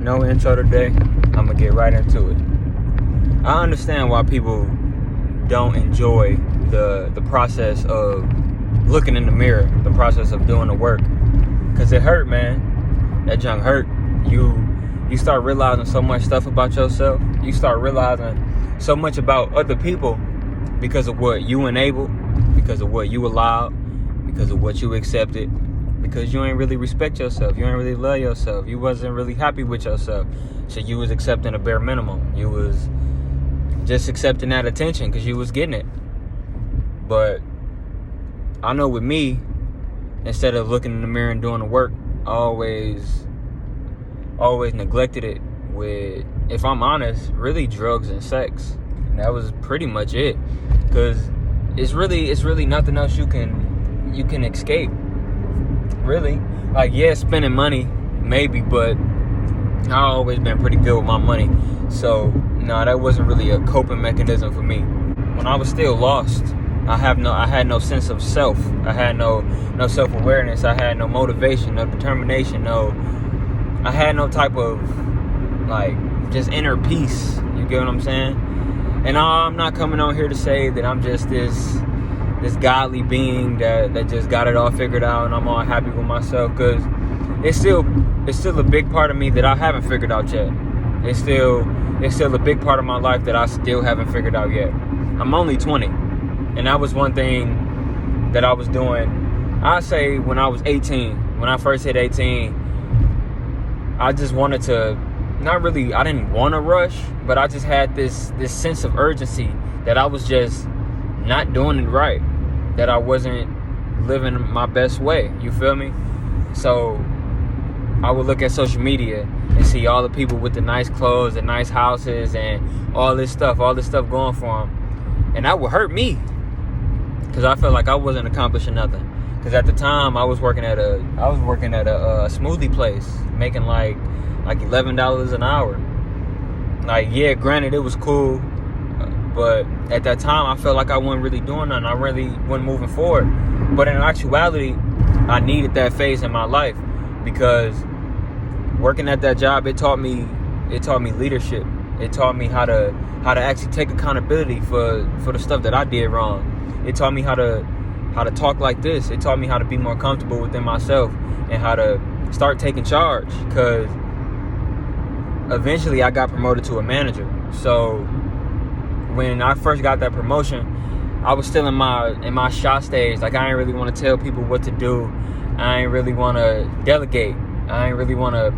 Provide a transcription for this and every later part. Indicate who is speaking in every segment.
Speaker 1: No intro today. I'm gonna get right into it. I understand why people don't enjoy the process of looking in the mirror, the process of doing the work, because it hurt, man. That junk hurt. You start realizing so much stuff about yourself. You start realizing so much about other people because of what you enabled, because of what you allowed, because of what you accepted, because you ain't really respect yourself. You ain't really love yourself. You wasn't really happy with yourself. So you was accepting a bare minimum. You was just accepting that attention because you was getting it. But I know with me, instead of looking in the mirror and doing the work, I always neglected it with, if I'm honest, really drugs and sex. And that was pretty much it. Because it's really nothing else you can escape. Really. Like, yeah, spending money, maybe, but I've always been pretty good with my money. So, no, that wasn't really a coping mechanism for me. When I was still lost, I had no sense of self. I had no self-awareness. I had no motivation, no determination, I had no type of, like, just inner peace. You get what I'm saying? And I'm not coming on here to say that I'm just this godly being that just got it all figured out and I'm all happy with myself, because it's still a big part of me that I haven't figured out yet. It's still a big part of my life that I still haven't figured out yet. I'm only 20, and that was one thing that I was doing. I say when I was 18, when I first hit 18, I just wanted to, I didn't want to rush, but I just had this sense of urgency that I was just not doing it right, that I wasn't living my best way. You feel me? So I would look at social media and see all the people with the nice clothes, the nice houses, and all this stuff going for them, and that would hurt me because I felt like I wasn't accomplishing nothing. Because at the time I was working at a smoothie place, making like $11 an hour. Like, yeah, granted, it was cool, but at that time I felt like I wasn't really doing nothing. I really wasn't moving forward. But in actuality, I needed that phase in my life, because working at that job, it taught me leadership. It taught me how to actually take accountability for the stuff that I did wrong. It taught me how to talk like this. It taught me how to be more comfortable within myself and how to start taking charge, because eventually I got promoted to a manager. So when I first got that promotion, I was still in my shot stage. Like, I ain't really want to tell people what to do. I ain't really want to delegate. I ain't really want to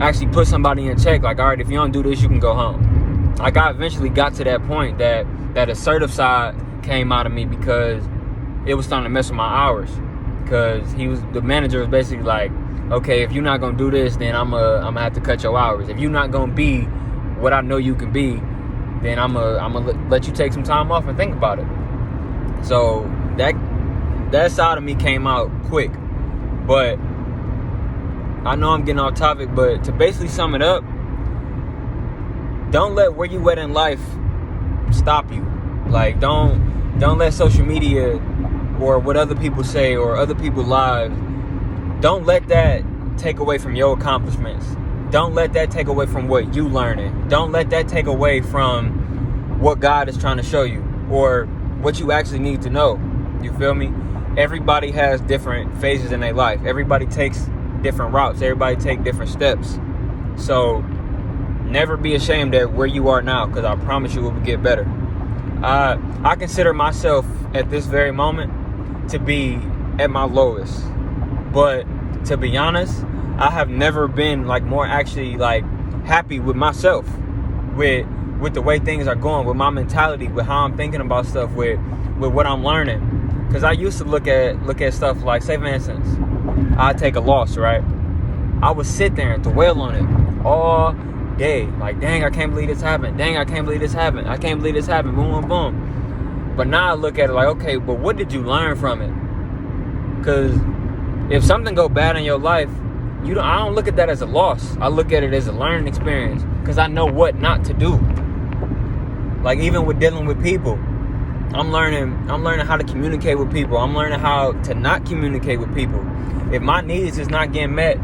Speaker 1: actually put somebody in check. Like, all right, if you don't do this, you can go home. Like, I eventually got to that point that assertive side came out of me, because it was starting to mess with my hours. Because the manager was basically like, okay, if you're not gonna do this, then I'm gonna have to cut your hours. If you're not gonna be what I know you can be, then I'm gonna let you take some time off and think about it. So that side of me came out quick. But I know I'm getting off topic, but to basically sum it up, don't let where you at in life stop you. Like, don't let social media or what other people say or other people's lives, don't let that take away from your accomplishments. Don't let that take away from what you learning. Don't let that take away from what God is trying to show you or what you actually need to know. You feel me? Everybody has different phases in their life. Everybody takes different routes. Everybody take different steps. So never be ashamed at where you are now, because I promise you it will get better. I consider myself at this very moment to be at my lowest. But to be honest, I have never been more actually happy with myself, with the way things are going, with my mentality, with how I'm thinking about stuff, with what I'm learning. Because I used to look at stuff like, say for instance, I'd take a loss, right? I would sit there and dwell on it all day. Like, dang, I can't believe this happened. Dang, I can't believe this happened. I can't believe this happened. Boom, boom, boom. But now I look at it like, okay, but what did you learn from it? Because if something go bad in your life, I don't look at that as a loss. I look at it as a learning experience, because I know what not to do. Like, even with dealing with people, I'm learning how to communicate with people. I'm learning how to not communicate with people. If my needs is not getting met,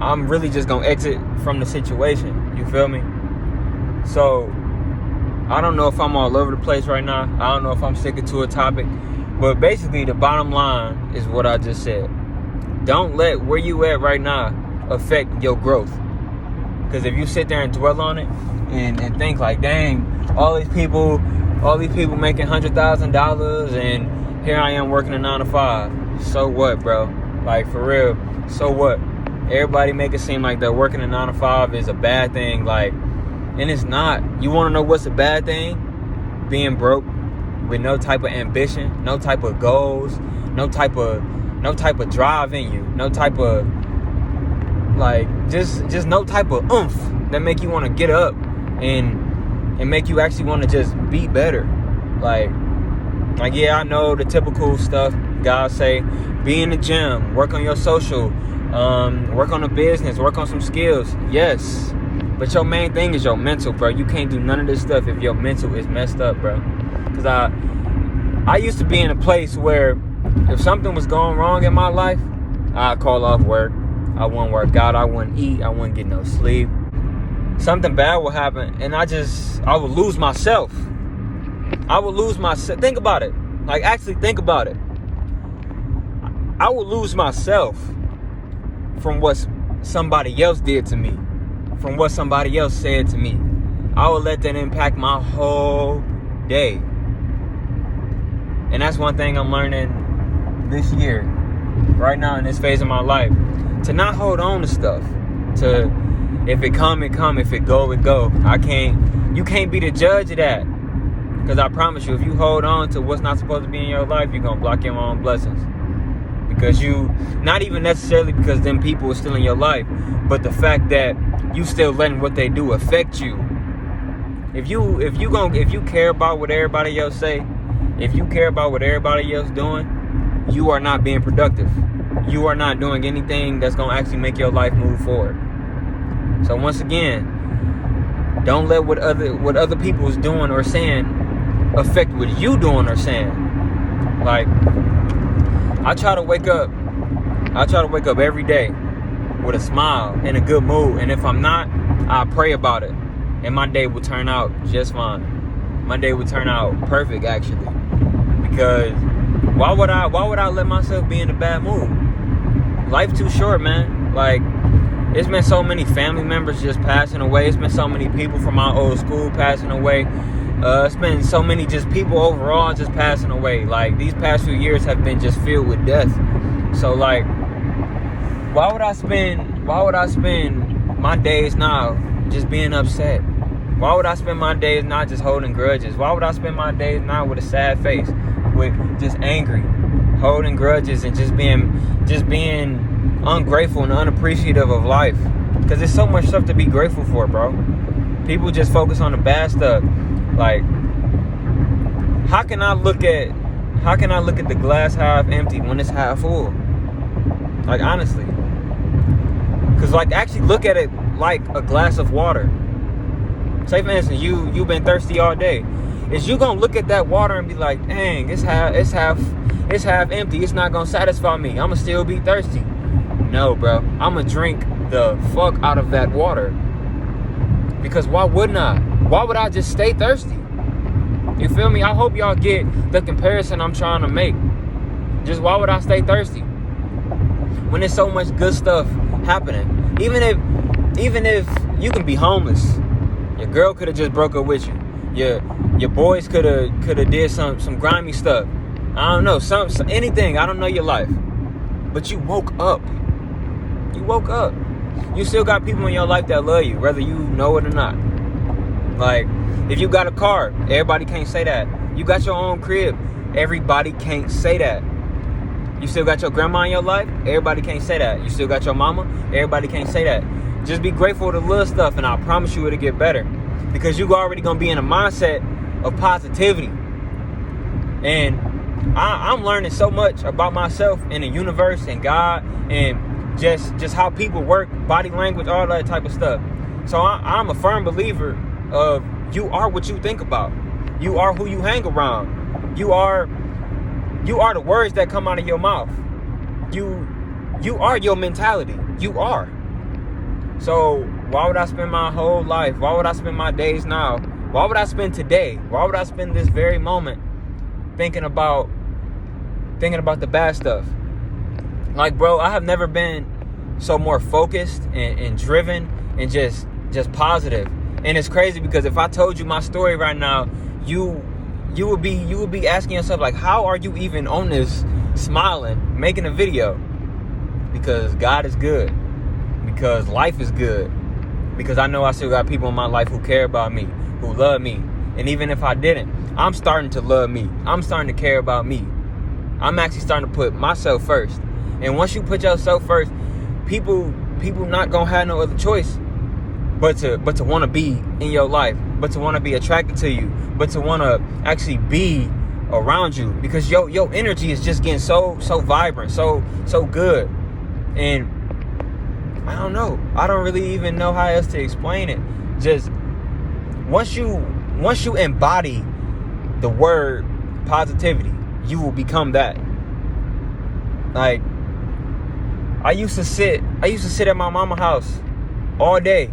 Speaker 1: I'm really just gonna exit from the situation. You feel me? So I don't know if I'm all over the place right now. I don't know if I'm sticking to a topic, but basically the bottom line is what I just said. Don't let where you at right now affect your growth. Because if you sit there and dwell on it and think like, dang, all these people making $100,000 and here I am working a 9 to 5. So what, bro? Like, for real, so what? Everybody make it seem like that working a 9 to 5 is a bad thing. Like, and it's not. You want to know what's a bad thing? Being broke with no type of ambition, no type of goals, no type of drive in you, no type of like just no type of oomph that make you want to get up and make you actually want to just be better. Like yeah, I know the typical stuff guys say: be in the gym, work on your social, work on a business, work on some skills. Yes, but your main thing is your mental, bro. You can't do none of this stuff if your mental is messed up, bro. Because I used to be in a place where if something was going wrong in my life, I'd call off work. I wouldn't work out. I wouldn't eat. I wouldn't get no sleep. Something bad would happen, and I would lose myself. I would lose myself. Think about it. Like, actually think about it. I would lose myself from what somebody else did to me, from what somebody else said to me. I would let that impact my whole day. And that's one thing I'm learning this year, right now in this phase of my life, to not hold on to stuff. To, if it come, it come. If it go, it go. You can't be the judge of that. Because I promise you, if you hold on to what's not supposed to be in your life, you're going to block your own blessings. Because not even necessarily because them people are still in your life, but the fact that you still letting what they do affect you. If you care about what everybody else say, if you care about what everybody else doing, you are not being productive. You are not doing anything that's going to actually make your life move forward. So once again, don't let what other people is doing or saying affect what you doing or saying. Like, I try to wake up every day with a smile and a good mood. And if I'm not, I pray about it. And my day will turn out just fine. My day will turn out perfect, actually. Because why would I let myself be in a bad mood? Life too short, man. Like, it's been so many family members just passing away. It's been so many people from my old school passing away. It's been so many just people overall just passing away. Like, these past few years have been just filled with death. So, like, why would I spend my days now just being upset? Why would I spend my days not just holding grudges? Why would I spend my days now with a sad face, with just angry, holding grudges, and just being ungrateful and unappreciative of life? Because there's so much stuff to be grateful for, bro. People just focus on the bad stuff. Like, how can I look at the glass half empty when it's half full? Like, honestly. Because, like, actually look at it like a glass of water. Say, for instance, you've been thirsty all day. Is you gonna look at that water and be like, dang, it's half empty. It's not gonna satisfy me. I'ma still be thirsty. No, bro. I'ma drink the fuck out of that water. Because why wouldn't I? Why would I just stay thirsty? You feel me? I hope y'all get the comparison I'm trying to make. Just why would I stay thirsty when there's so much good stuff happening? Even if you can be homeless, your girl could have just broke up with you. Your boys could have did some grimy stuff. I don't know, some anything. I don't know your life, but you woke up. You woke up. You still got people in your life that love you, whether you know it or not. Like, if you got a car, everybody can't say that. You got your own crib, everybody can't say that. You still got your grandma in your life, everybody can't say that. You still got your mama, everybody can't say that. Just be grateful for the little stuff, and I promise you it'll get better. Because you already gonna be in a mindset of positivity. And I'm learning so much about myself and the universe and God and just how people work, body language, all that type of stuff. So I'm a firm believer of you are what you think about. You are who you hang around. You are the words that come out of your mouth. You are your mentality. You are. So why would I spend my whole life? Why would I spend my days now? Why would I spend today? Why would I spend this very moment thinking about the bad stuff? Like, bro, I have never been so more focused and driven and just positive. And it's crazy because if I told you my story right now, you would be asking yourself, like, how are you even on this, smiling, making a video? Because God is good. Because life is good. Because I know I still got people in my life who care about me, who love me. And even if I didn't, I'm starting to love me. I'm starting to care about me. I'm actually starting to put myself first. And once you put yourself first, people not gonna have no other choice but to want to be in your life, but to want to be attracted to you, but to want to actually be around you, because your energy is just getting so vibrant, so good. And I don't know. I don't really even know how else to explain it. Just once you embody the word positivity, you will become that. Like, I used to sit at my mama's house all day,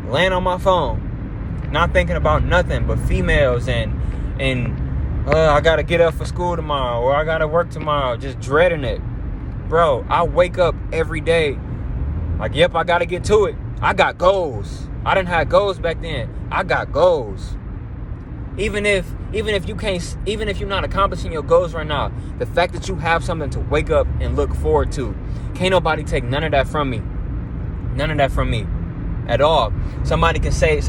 Speaker 1: laying on my phone, not thinking about nothing but females and I gotta get up for school tomorrow, or I gotta work tomorrow, just dreading it. Bro, I wake up every day like, yep, I gotta get to it. I got goals. I didn't have goals back then. I got goals. Even if you're not accomplishing your goals right now, the fact that you have something to wake up and look forward to, can't nobody take none of that from me. None of that from me at all. Somebody can say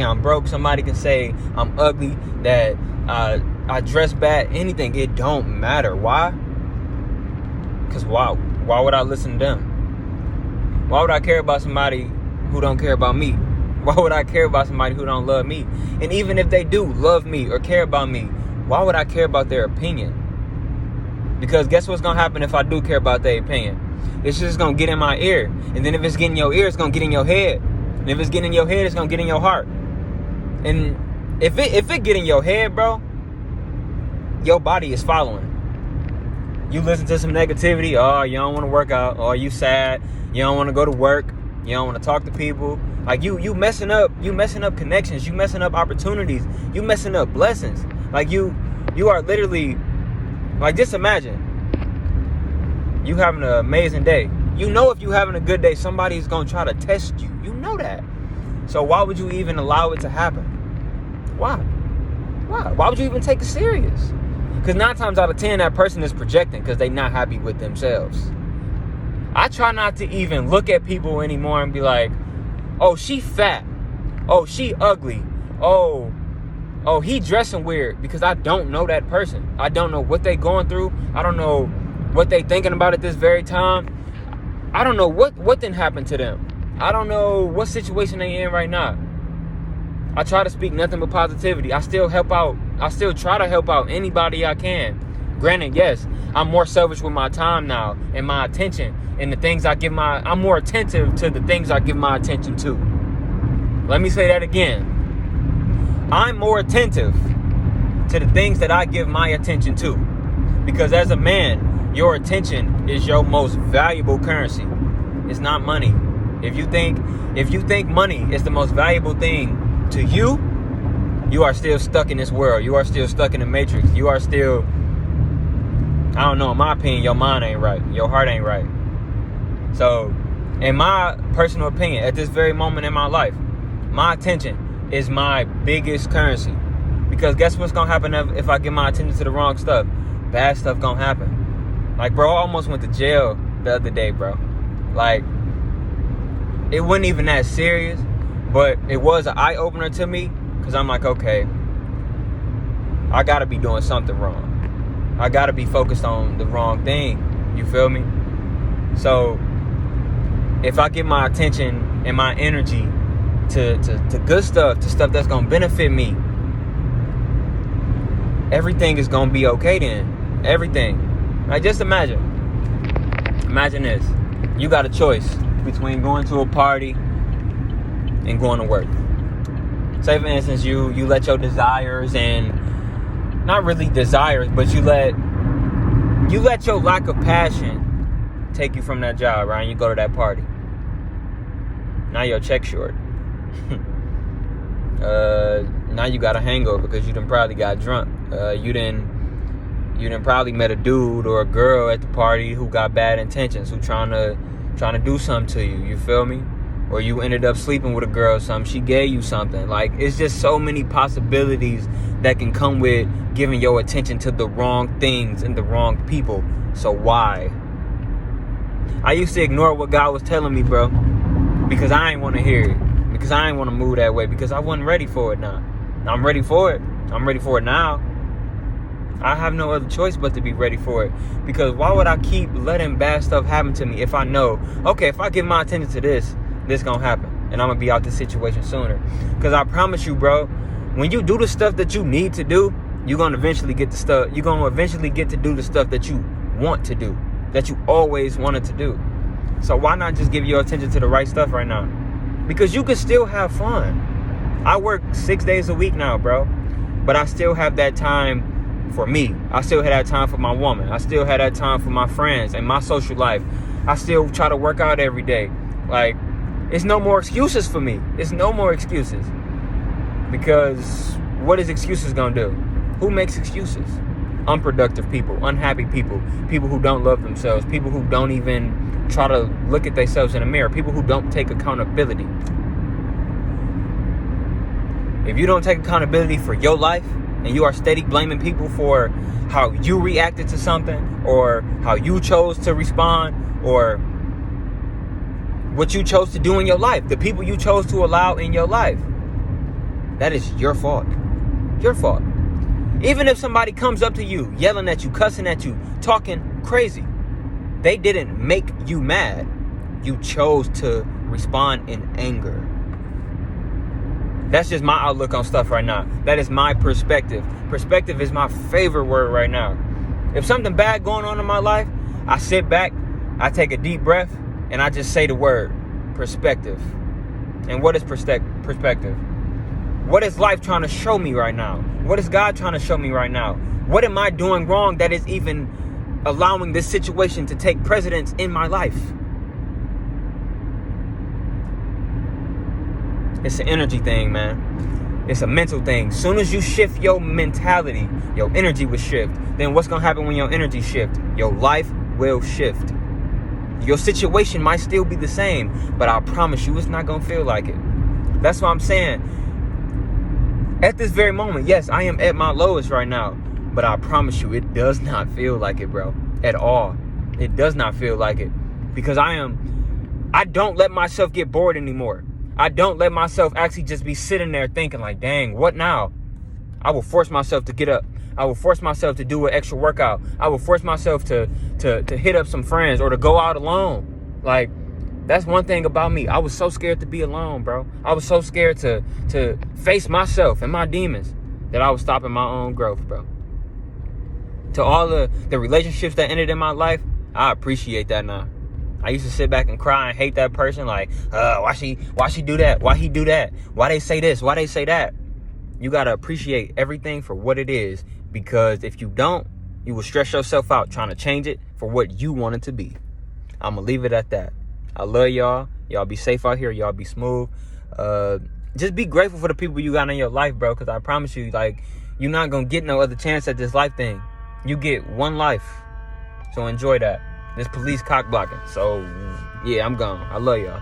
Speaker 1: I'm broke. Somebody can say I'm ugly, that I dress bad, anything. It don't matter. Why? Because why would I listen to them? Why would I care about somebody who don't care about me? Why would I care about somebody who don't love me? And even if they do love me or care about me, why would I care about their opinion? Because guess what's going to happen if I do care about their opinion? It's just going to get in my ear. And then if it's getting in your ear, it's going to get in your head. And if it's getting in your head, it's going to get in your heart. And if it get in your head, bro, your body is following. You listen to some negativity. Oh, you don't want to work out. Oh, you sad. You don't want to go to work. You don't want to talk to people. Like, you messing up connections. You messing up opportunities. You messing up blessings. Like, you are literally, like, just imagine you having an amazing day. You know, if you having a good day, somebody's going to try to test you. You know that. So why would you even allow it to happen? Why? Why would you even take it serious? Because 9 times out of 10, that person is projecting because they're not happy with themselves. I try not to even look at people anymore and be like, oh, she fat. Oh, she ugly. Oh, he dressing weird, because I don't know that person. I don't know what they going through. I don't know what they thinking about at this very time. I don't know what didn't happen to them. I don't know what situation they in right now. I try to speak nothing but positivity. I still help out. I still try to help out anybody I can. Granted, yes, I'm more selfish with my time now and my attention and the things I give I'm more attentive to the things I give my attention to. Let me say that again. I'm more attentive to the things that I give my attention to. Because as a man, your attention is your most valuable currency. It's not money. If you think money is the most valuable thing to you, you are still stuck in this world. You are still stuck in the matrix. You are still, I don't know, in my opinion, your mind ain't right. Your heart ain't right. So, in my personal opinion, at this very moment in my life, my attention is my biggest currency. Because guess what's going to happen if I give my attention to the wrong stuff? Bad stuff going to happen. Like, bro, I almost went to jail the other day, bro. Like, it wasn't even that serious, but it was an eye-opener to me. Because I'm like, okay, I got to be doing something wrong. I got to be focused on the wrong thing. You feel me? So, if I give my attention and my energy to good stuff, to stuff that's going to benefit me, everything is going to be okay then. Everything. Like, just imagine this. You got a choice between going to a party and going to work. Say, for instance, you let your desires, and not really desires, but you let your lack of passion take you from that job, right? And you go to that party. Now your check short. Now you got a hangover because you done probably got drunk. You done probably met a dude or a girl at the party who got bad intentions, who trying to do something to you. You feel me? Or you ended up sleeping with a girl or something. She gave you something. Like, it's just so many possibilities that can come with giving your attention to the wrong things and the wrong people. So why? I used to ignore what God was telling me, bro, because I ain't want to hear it, because I ain't want to move that way, because I wasn't ready for it now. I'm ready for it. I'm ready for it now. I have no other choice but to be ready for it, because why would I keep letting bad stuff happen to me if I know, okay, if I give my attention to this gonna happen and I'm gonna be out this situation sooner? Because I promise you, bro, when you do the stuff that you need to do, you're gonna eventually get to do the stuff that you want to do, that you always wanted to do. So why not just give your attention to the right stuff right now? Because you can still have fun. I work 6 days a week now, bro, but I still have that time for me. I still have that time for my woman. I still have that time for my friends and my social life. I still try to work out every day. Like, it's no more excuses for me. It's no more excuses. Because what is excuses gonna do? Who makes excuses? Unproductive people, unhappy people, people who don't love themselves, people who don't even try to look at themselves in the mirror, people who don't take accountability. If you don't take accountability for your life and you are steady blaming people for how you reacted to something or how you chose to respond or what you chose to do in your life, the people you chose to allow in your life, that is your fault. Your fault. Even if somebody comes up to you, yelling at you, cussing at you, talking crazy, they didn't make you mad. You chose to respond in anger. That's just my outlook on stuff right now. That is my perspective. Perspective is my favorite word right now. If something bad going on in my life, I sit back, I take a deep breath, and I just say the word perspective. And what is perspective? What is life trying to show me right now? What is God trying to show me right now? What am I doing wrong that is even allowing this situation to take precedence in my life? It's an energy thing, man. It's a mental thing. Soon as you shift your mentality, your energy will shift. Then what's going to happen when your energy shifts? Your life will shift. Your situation might still be the same, but I promise you it's not going to feel like it. That's what I'm saying. At this very moment, yes, I am at my lowest right now, but I promise you it does not feel like it, bro, at all. It does not feel like it, because I don't let myself get bored anymore. I don't let myself actually just be sitting there thinking like, dang, what now? I will force myself to get up. I will force myself to do an extra workout. I will force myself to hit up some friends or to go out alone. Like, that's one thing about me. I was so scared to be alone, bro. I was so scared to face myself and my demons that I was stopping my own growth, bro. To all the relationships that ended in my life, I appreciate that now. I used to sit back and cry and hate that person, like, why she do that? Why he do that? Why they say this? Why they say that? You got to appreciate everything for what it is, because if you don't, you will stress yourself out trying to change it for what you want it to be. I'm going to leave it at that. I love y'all. Y'all be safe out here. Y'all be smooth. Just be grateful for the people you got in your life, bro, because I promise you, like, you're not going to get no other chance at this life thing. You get one life. So enjoy that. This police cock blocking. So, yeah, I'm gone. I love y'all.